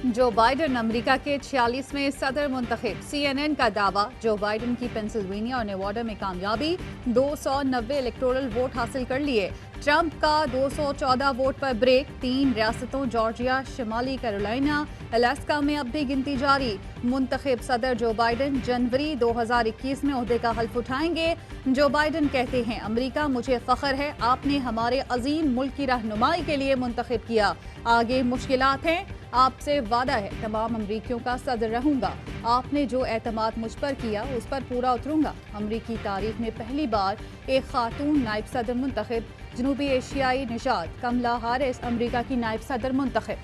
जो Biden America के 46वें सदर मुंतखब। CNN का दावा, जो बाइडन की पेंसिल्वेनिया और नेवाडा में कामयाबी, 290 इलेक्टोरल वोट हासिल कर लिए। ट्रंप का 214 वोट पर ब्रेक। 3 रियासतों जॉर्जिया, शिमाली कैरोलिना, अलास्का में अब भी गिनती जारी। मुंतखब सदर जो बाइडन जनवरी 2021 में ओहदे का हल्फ उठाएंगे। जो बाइडन कहते हैं, अमेरिका मुझे फख्र है, आपने हमारे अजीम मुल्क की रहनुमाई के लिए मुंतखब किया। आगे मुश्किलात हैं, आपसे वादा है तमाम अमरीकियों का सदर रहूंगा। आपने जो एतमाद मुझ पर किया उस पर पूरा उतरूंगा। अमरीकी तारीख में पहली बार एक खातून नायब सदर मुंतखब। जनूबी एशियाई निशात कमला हारिस अमरीका की नायब सदर मुंतखब।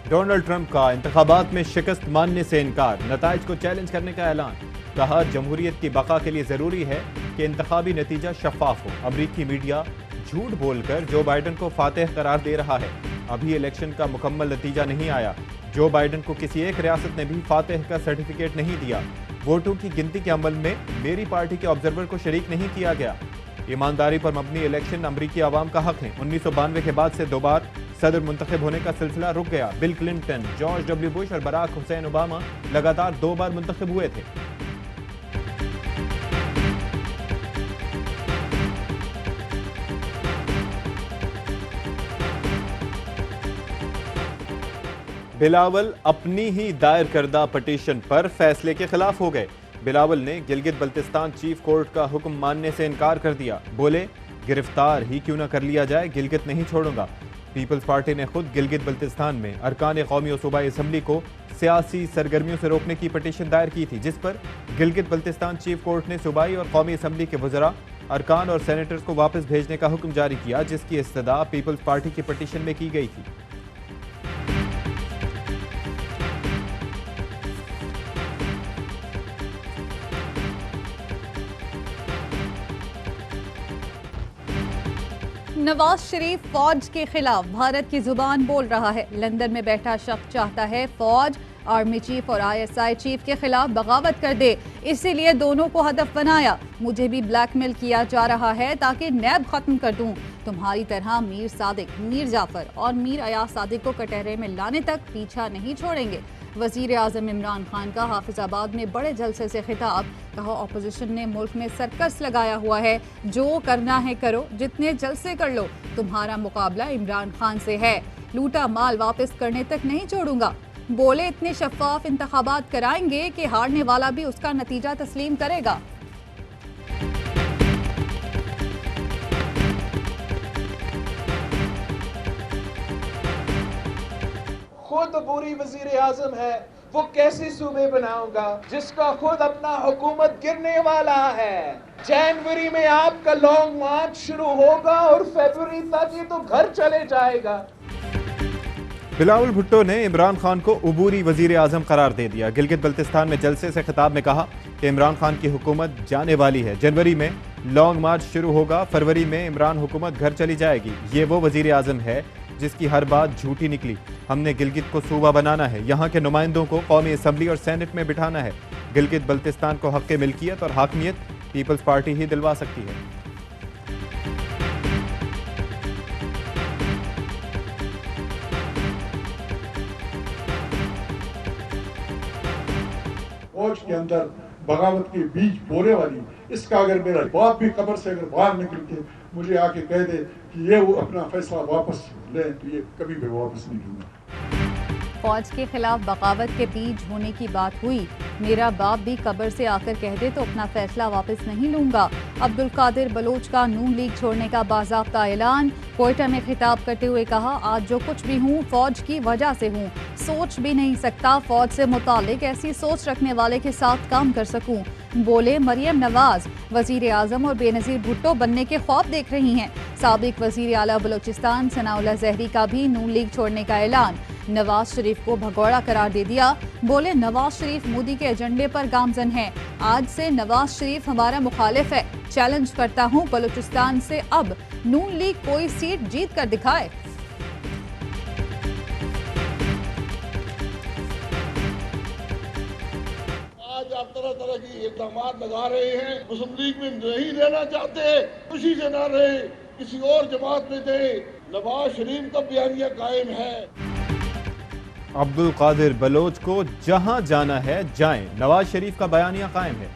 डोनाल्ड ट्रंप का इंतखाबात में शिकस्त मानने से इनकार, नताइज को चैलेंज करने का ऐलान। कहा, जमहूरियत की बका के लिए जरूरी है कि इंतखाबी नतीजा शफाफ हो। अमरीकी मीडिया झूठ बोलकर जो बाइडन को फातेह करार दे रहा है। अभी इलेक्शन का मुकम्मल नतीजा नहीं आया। जो बाइडन को किसी एक रियासत ने भी फातेह का सर्टिफिकेट नहीं दिया। वोटों की गिनती के अमल में मेरी पार्टी के ऑब्जर्वर को शरीक नहीं किया गया। ईमानदारी पर मबनी इलेक्शन अमरीकी आवाम का हक है। 1992 के बाद से 2 बार सदर मुंतखब होने का सिलसिला रुक गया। Bill Clinton, George W Bush और बराक हुसैन ओबामा लगातार 2 बार मुंतखब हुए थे। बिलावल अपनी ही दायर करदा पटिशन पर फैसले के खिलाफ हो गए। बिलावल ने गिलगित बल्तिस्तान चीफ कोर्ट का हुक्म मानने से इनकार कर दिया। बोले, गिरफ्तार ही क्यों न कर लिया जाए, गिलगित नहीं छोड़ूंगा। पीपल्स पार्टी ने खुद गिलगित बल्तिस्तान में अरकान कौमी और सूबाई असम्बली को सियासी सरगर्मियों से रोकने की पटिशन दायर की थी, जिस पर गिलगित बल्तिस्तान चीफ कोर्ट ने सूबाई और कौमी असम्बली के वज़रा, अरकान और सेनेटर्स को वापस भेजने का हुक्म जारी किया, जिसकी इस्तदा पीपल्स पार्टी की पटिशन में की गई थी। नवाज शरीफ फौज के खिलाफ भारत की जुबान बोल रहा है। लंदन में बैठा शख्स चाहता है फौज, आर्मी चीफ और ISI चीफ के खिलाफ बगावत कर दे, इसीलिए दोनों को हदफ बनाया। मुझे भी ब्लैकमेल किया जा रहा है ताकि नैब खत्म कर दूं। तुम्हारी तरह मीर सादिक, मीर जाफर और मीर अयाज सादिक को कटहरे में लाने तक पीछा नहीं छोड़ेंगे। वजीर आजम इमरान खान का हाफिजाबाद में बड़े जलसे से खिताब। कहा, ऑपोजिशन ने मुल्क में सर्कस लगाया हुआ है, जो करना है करो, जितने जलसे कर लो, तुम्हारा मुकाबला इमरान खान से है। लूटा माल वापस करने तक नहीं छोड़ूंगा। बोले, इतने शफाफ इंतखाबात कराएंगे कि हारने वाला भी उसका नतीजा तस्लीम करेगा। खुद बुरी वजीर आजम है, वो कैसे सूबे बनाऊंगा जिसका खुद अपना हुकूमत गिरने वाला है। जनवरी में आपका लॉन्ग मार्च शुरू होगा और फरवरी तक ये तो घर चले जाएगा। बिलावल भुट्टो ने इमरान खान को उबूरी वजीर आजम करार दे दिया। गिलगित बल्तिस्तान में जलसे से खिताब में कहा कि इमरान खान की हुकूमत जाने वाली है। जनवरी में लॉन्ग मार्च शुरू होगा, फरवरी में इमरान हुकूमत घर चली जाएगी। ये वो वजीर आजम है जिसकी हर बात झूठी निकली। हमने गिलगित को सूबा बनाना है, यहाँ के नुमाइंदों को कौमी असम्बली और सेनेट में बिठाना है। गिलगित बल्तिस्तान को हक़ मिल्कियत और हाकमियत पीपल्स पार्टी ही दिलवा सकती है। फौज के अंदर बगावत के बीज बोने वाली, इसका अगर मेरा बाप भी कब्र से अगर बाहर निकल के मुझे आके कह दे कि ये वो अपना फैसला वापस लें, तो ये कभी भी वापस नहीं लूंगा। फौज के खिलाफ बगावत के बीच होने की बात हुई। मेरा बाप भी कब्र से आकर कह दे तो अपना फैसला वापस नहीं लूंगा। अब्दुल कादिर बलोच का नून लीग छोड़ने का बाज़ाब्ता ऐलान। कोयटा में खिताब करते हुए कहा, आज जो कुछ भी हूँ फौज की वजह से हूँ। सोच भी नहीं सकता फौज से मुतालिक ऐसी सोच रखने वाले के साथ काम कर सकूं। बोले, मरियम नवाज वजीर आजम और बेनजीर भुट्टो बनने के ख्वाब देख रही हैं। साबिक वजीर आला बलोचिस्तान सनाउल्लाह जहरी का भी नून लीग छोड़ने का ऐलान। नवाज शरीफ को भगोड़ा करार दे दिया। बोले, नवाज शरीफ मोदी के एजेंडे पर गामजन हैं। आज से नवाज शरीफ हमारा मुखालिफ है। चैलेंज करता हूं बलूचिस्तान से अब नून लीग कोई सीट जीत कर दिखाए। आज आप तरह तरह की इल्जाम लगा रहे हैं। मुस्लिम लीग में नहीं रहना चाहते, खुशी से ना रहे, किसी और जमात में दे। नवाज शरीफ का बयानिया कायम है। अब्दुल कादिर बलोच को जहां जाना है जाएं, नवाज शरीफ का बयानिया कायम है।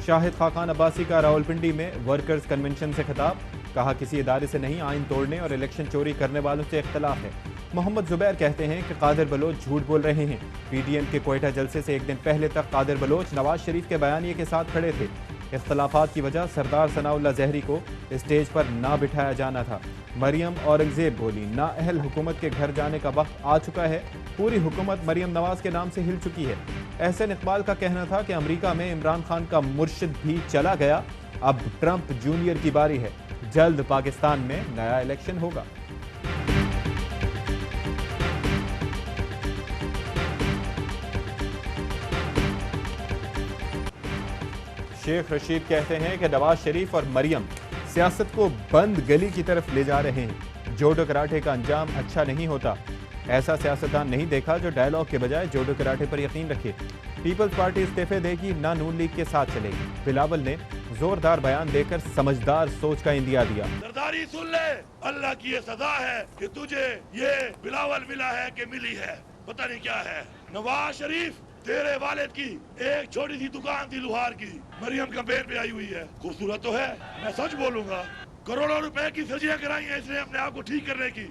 शाहिद खाकान अब्बासी का रावलपिंडी में वर्कर्स कन्वेंशन से खिताब, कहा किसी इदारे से नहीं, आइन तोड़ने और इलेक्शन चोरी करने वालों से इख्तलाफ है। मोहम्मद जुबैर कहते हैं कि कादिर बलोच झूठ बोल रहे हैं। पीडीएम के कोयटा जलसे से एक दिन पहले तक कादिर बलोच नवाज शरीफ के बयानिए के साथ खड़े थे। इख्तलाफात की वजह सरदार सनाउल्लाह जहरी को स्टेज पर ना बिठाया जाना था। मरियम औरंगजेब बोली, नाअहल हुकूमत के घर जाने का वक्त आ चुका है। पूरी हुकूमत मरियम नवाज के नाम से हिल चुकी है। एहसन इकबाल का कहना था कि अमेरिका में इमरान खान का मुर्शिद भी चला गया, अब ट्रंप जूनियर की बारी है। जल्द पाकिस्तान में नया इलेक्शन होगा। शेख रशीद कहते हैं कि नवाज शरीफ और मरियम सियासत को बंद गली की तरफ ले जा रहे हैं। जोडो कराटे का अंजाम अच्छा नहीं होता। ऐसा सियासतदान नहीं देखा जो डायलॉग के बजाय जोडो कराटे पर यकीन रखे। पीपल्स पार्टी इस्तीफे देगी, ना नून लीग के साथ चलेगी। बिलावल ने जोरदार बयान देकर समझदार सोच का इंदिया दिया। सरदारी सुन ले, अल्लाह की ये सजा है कि तुझे ये बिलावल मिला है कि मिली है, पता नहीं क्या है। नवाज शरीफ, तेरे वालिद की एक छोटी सी दुकान थी लुहार की, मरियम कैंपेन पे आई हुई है। खूबसूरत तो है, मैं सच बोलूंगा, करोड़ों रुपए की सर्जरियां कराई हैं इसने अपने आप को ठीक करने की।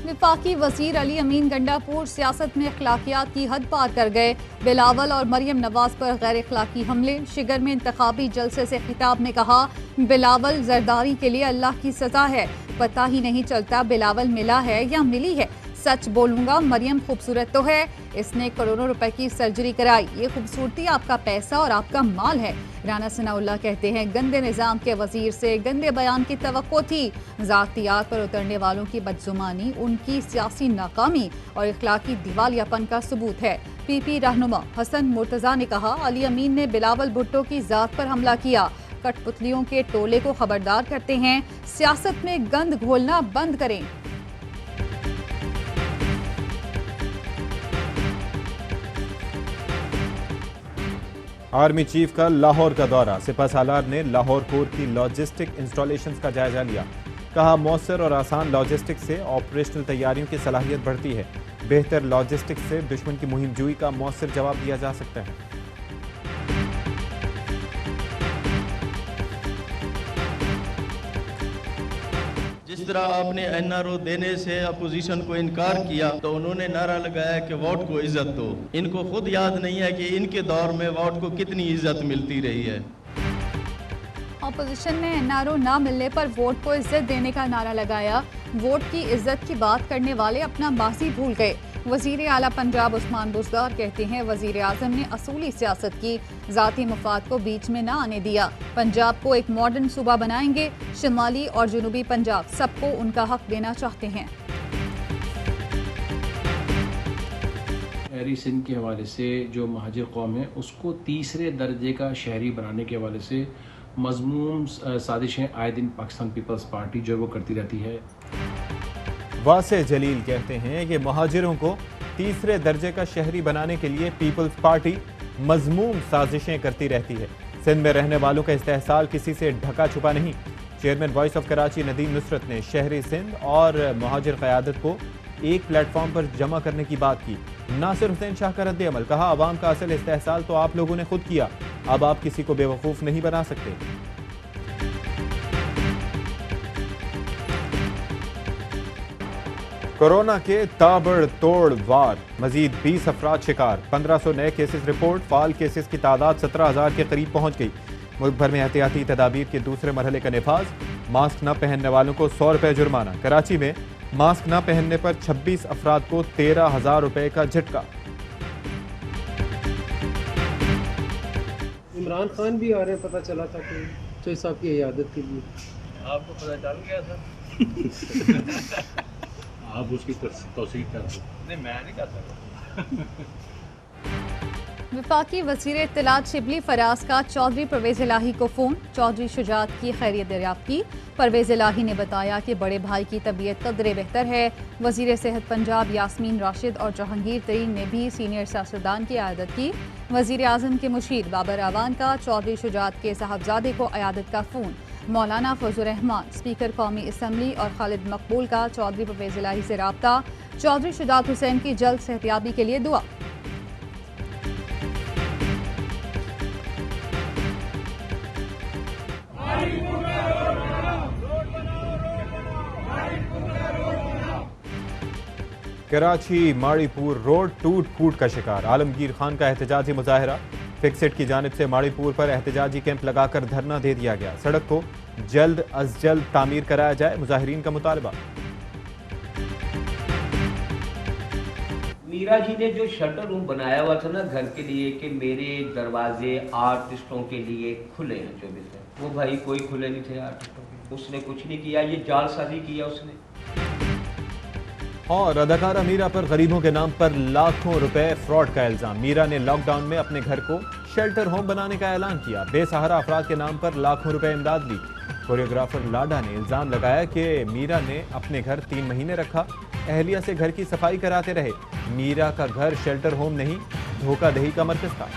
विफाकी वजीर अली अमीन गंडापुर सियासत में अखलाकियात की हद पार कर गए। बिलावल और मरियम नवाज पर गैर अखलाकी हमले। शिगर में इंतखाबी जलसे से खिताब में कहा, बिलावल जरदारी के लिए अल्लाह की सजा है, पता ही नहीं चलता बिलावल मिला है या मिली है। सच बोलूंगा, मरियम खूबसूरत तो है, इसने करोड़ों रुपए की सर्जरी कराई, ये खूबसूरती आपका पैसा और आपका माल है। राना सनाउल्लाह कहते हैं, गंदे निजाम के वजीर से गंदे बयान की तवक्को थी। ज़ातियात पर उतरने वालों की बदजुमानी उनकी सियासी नाकामी और इखलाकी दिवालियापन का सबूत है। पीपी रहनुमा हसन मुर्तजा ने कहा, अली अमीन ने बिलावल भुट्टो की जात पर हमला किया। कठपुतलियों के टोले को खबरदार करते हैं, सियासत में गंद घोलना बंद करें। आर्मी चीफ का लाहौर का दौरा। सिपह सालार ने लाहौर कोर की लॉजिस्टिक इंस्टॉलेशंस का जायजा लिया। कहा, मौसर और आसान लॉजिस्टिक से ऑपरेशनल तैयारियों की सलाहियत बढ़ती है। बेहतर लॉजिस्टिक से दुश्मन की मुहिम जुई का मौसर जवाब दिया जा सकता है। जिस तरह आपने एनआरओ देने से अपोजिशन को इनकार किया, तो उन्होंने नारा लगाया कि वोट को इज्जत दो। इनको खुद याद नहीं है कि इनके दौर में वोट को कितनी इज्जत मिलती रही है। अपोजिशन ने एनआरओ ना मिलने पर वोट को इज्जत देने का नारा लगाया। वोट की इज्जत की बात करने वाले अपना माजी भूल गए। वजीर आला पंजाब उस्मान बुज़दार कहते हैं, वजीर आज़म ने असूली सियासत की, ज़ाती मफाद को बीच में ना आने दिया। पंजाब को एक मॉडर्न सूबा बनाएंगे। शिमाली और जुनूबी पंजाब सबको उनका हक देना चाहते हैं। शहरी सिंध के हवाले से जो महाजिर कौम है उसको तीसरे दर्जे का शहरी बनाने के हवाले से मज़मूम साजिशें आए दिन पाकिस्तान पीपल्स पार्टी जो वो करती रहती है। वासे जलील कहते हैं कि महाजिरों को तीसरे दर्जे का शहरी बनाने के लिए पीपल्स पार्टी मज़मूम साजिशें करती रहती है। सिंध में रहने वालों का इस्तेहसाल किसी से ढका छुपा नहीं। Chairman voice of Karachi Nadeem Nusrat ने शहरी सिंध और महाजिर क़यादत को एक प्लेटफॉर्म पर जमा करने की बात की। नासिर हुसैन शाह का रद्द अमल, कहा, अवाम का असल इस्तेहसाल तो आप लोगों ने खुद किया, अब आप किसी को बेवकूफ़ नहीं बना सकते। कोरोना के ताबड़तोड़ वार, मजीद 20 अफराद शिकार, 1500 नए केसेस रिपोर्ट, फाल केसेस की तादाद 17,000 के करीब पहुंच गई। मुल्क भर में एहतियाती तदाबीर के दूसरे मरहले का नफाज। मास्क न पहनने वालों को 100 रुपये जुर्माना। कराची में मास्क न पहनने पर 26 अफराद को 13,000 रुपये का झटका। इमरान खान भी आ रहे हैं, पता चला था कि चौधरी साहब की इयादत के लिए। आपको पता चल गया था? आप उसकी तौसीक कर दो। नहीं, मैं नहीं कर सकता। वफाकी वज़ीर इत्तलात शिबली फराज का चौधरी परवेज़ इलाही को फ़ोन। चौधरी शुजात की खैरियत दरियाफ्त की। परवेज इलाही ने बताया कि बड़े भाई की तबीयत कदरे बेहतर है। वजीर सेहत पंजाब यास्मीन राशिद और जहांगीर तरीन ने भी सीनियर सियासतदान की अयादत की। वजीर आजम के मुशीर बाबर आवान का चौधरी शुजात के साहबजादे को अयादत का फ़ोन। मौलाना फजल रहमान स्पीकर कौमी असम्बली और खालिद मकबूल का चौधरी परवेज इलाही से राब्ता। चौधरी शुजात हुसैन की जल्द सेहतियाबी के लिए दुआ। कराची माड़ीपुर रोड टूट फूट का शिकार, आलमगीर खान का एहतजाजी मुजाहरा। फिक्सेट की जानिब से माड़ीपुर पर एहतजाजी कैंप लगाकर धरना दे दिया गया। सड़क को जल्द अज जल्द तामीर कराया जाए, मुजाहिरीन का मुतालबा। मीरा जी ने जो शटर रूम बनाया हुआ था ना घर के लिए कि मेरे दरवाजे आर्टिस्टों के लिए खुले हैं 24 में, वो भाई कोई खुले नहीं थे आर्टिस्टों के। उसने कुछ नहीं किया, ये जालसाजी किया उसने। और अदाकारा मीरा पर गरीबों के नाम पर लाखों रुपए फ्रॉड का इल्जाम। मीरा ने लॉकडाउन में अपने घर को शेल्टर होम बनाने का ऐलान किया। बेसहारा अफराद के नाम पर लाखों रुपए इमदाद ली। कोरियोग्राफर लाडा ने इल्जाम लगाया कि मीरा ने अपने घर 3 महीने रखा, अहलिया से घर की सफाई कराते रहे। मीरा का घर शेल्टर होम नहीं, धोखाधड़ी का मरकज था।